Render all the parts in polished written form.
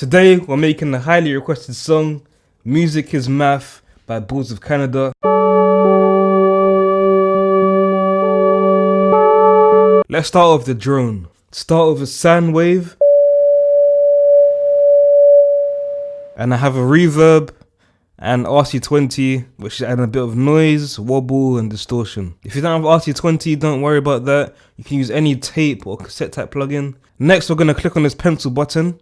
Today we're making the highly requested song Music is Math by Bulls of Canada. Let's start with the drone. Start with a sine wave. And I have a reverb and RC20, which is adding a bit of noise, wobble and distortion. If you don't have RC20, don't worry about that. You can use any tape or cassette type plugin. Next we're going to click on this pencil button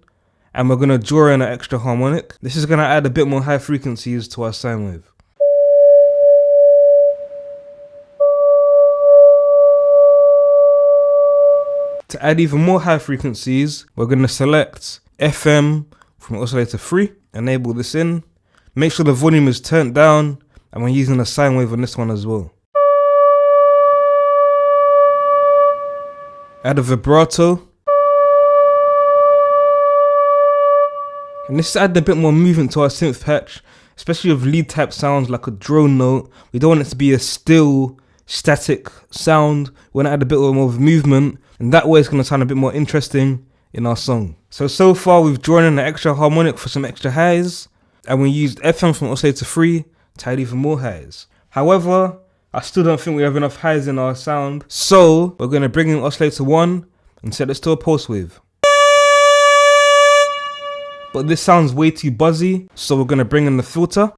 and we're going to draw in an extra harmonic. This is going to add a bit more high frequencies to our sine wave. To add even more high frequencies, we're going to select FM from oscillator 3, enable this in, make sure the volume is turned down, and we're using a sine wave on this one as well. Add a vibrato. And this is adding a bit more movement to our synth patch, especially with lead type sounds like a drone note. We don't want it to be a still, static sound. We want to add a bit more of movement, and that way it's going to sound a bit more interesting in our song. So far we've drawn in an extra harmonic for some extra highs, and we used FM from oscillator 3 to add even more highs. However, I still don't think we have enough highs in our sound, so we're going to bring in oscillator 1 and set this to a pulse wave. But this sounds way too buzzy, so we're going to bring in the filter.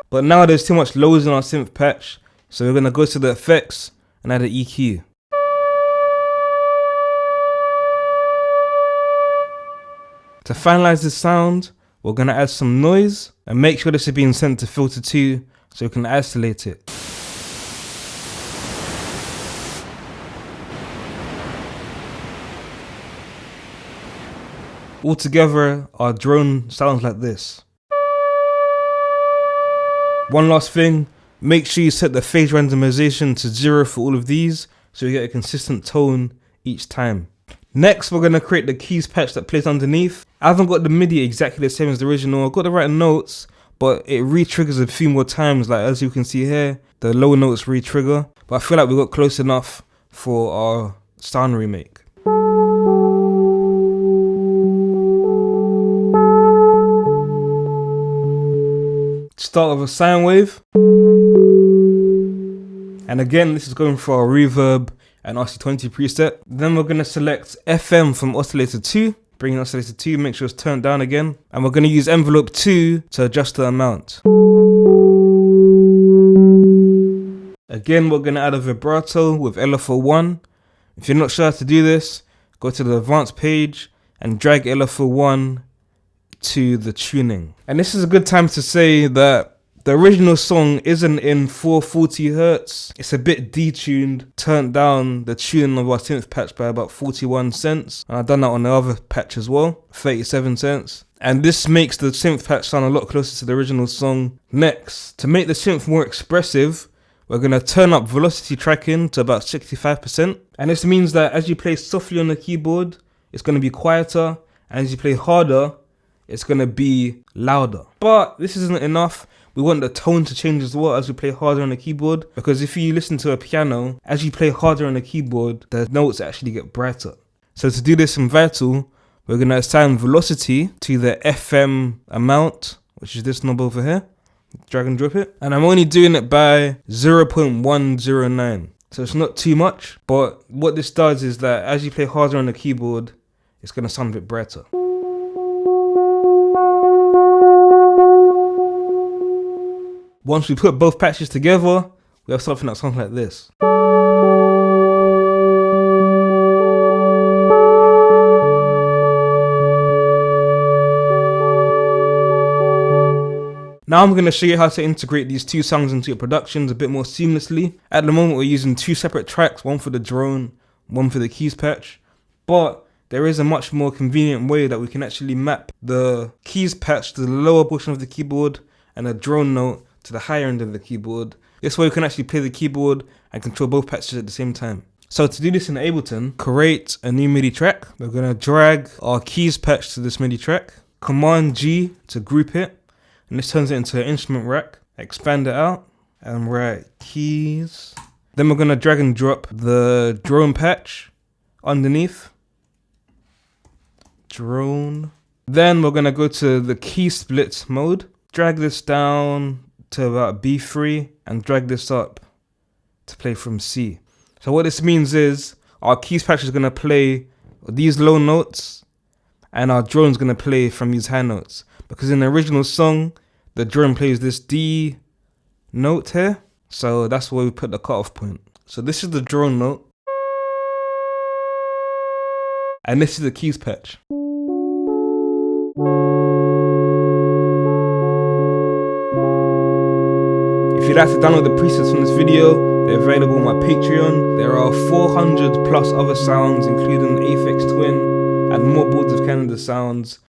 But now there's too much lows in our synth patch, so we're going to go to the effects and add an EQ. To finalize this sound, we're going to add some noise and make sure this is being sent to filter 2 so we can isolate it. Altogether, our drone sounds like this. One last thing, make sure you set the phase randomization to 0 for all of these so you get a consistent tone each time. Next, we're going to create the keys patch that plays underneath. I haven't got the MIDI exactly the same as the original. I've got the right notes, but it re-triggers a few more times. Like as you can see here, the low notes re-trigger. But I feel like we got close enough for our sound remake. Start with a sine wave. And again, this is going for our reverb and RC20 preset. Then we're going to select FM from oscillator 2. Bring in oscillator 2, make sure it's turned down again. And we're going to use envelope 2 to adjust the amount. Again, we're going to add a vibrato with LFO 1. If you're not sure how to do this, go to the advanced page and drag LFO 1 to the tuning. And this is a good time to say that the original song isn't in 440 Hz. It's a bit detuned, turned down the tuning of our synth patch by about 41 cents. And I've done that on the other patch as well, 37 cents. And this makes the synth patch sound a lot closer to the original song. Next, to make the synth more expressive, we're going to turn up velocity tracking to about 65%. And this means that as you play softly on the keyboard, it's going to be quieter. And as you play harder, it's going to be louder. But this isn't enough. We want the tone to change as well as we play harder on the keyboard. Because if you listen to a piano, as you play harder on the keyboard, the notes actually get brighter. So to do this in Vital, we're going to assign velocity to the FM amount, which is this knob over here. Drag and drop it. And I'm only doing it by 0.109. So it's not too much. But what this does is that as you play harder on the keyboard, it's going to sound a bit brighter. Once we put both patches together, we have something that sounds like this. Now I'm going to show you how to integrate these two songs into your productions a bit more seamlessly. At the moment we're using two separate tracks, one for the drone, one for the keys patch. But there is a much more convenient way that we can actually map the keys patch to the lower portion of the keyboard and a drone note to the higher end of the keyboard. This way we can actually play the keyboard and control both patches at the same time. So to do this in Ableton, create a new MIDI track. We're going to drag our keys patch to this MIDI track. Command G to group it. And this turns it into an instrument rack. Expand it out and write keys. Then we're going to drag and drop the drone patch underneath. Drone. Then we're gonna go to the key split mode. Drag this down to about B3 and drag this up to play from C. So what this means is our keys patch is gonna play these low notes and our drone's gonna play from these high notes. Because in the original song, the drone plays this D note here. So that's where we put the cutoff point. So this is the drone note. And this is the keys patch. If you'd like to download the presets from this video, they're available on my Patreon. There are 400 plus other sounds, including Aphex Twin and more Boards of Canada sounds.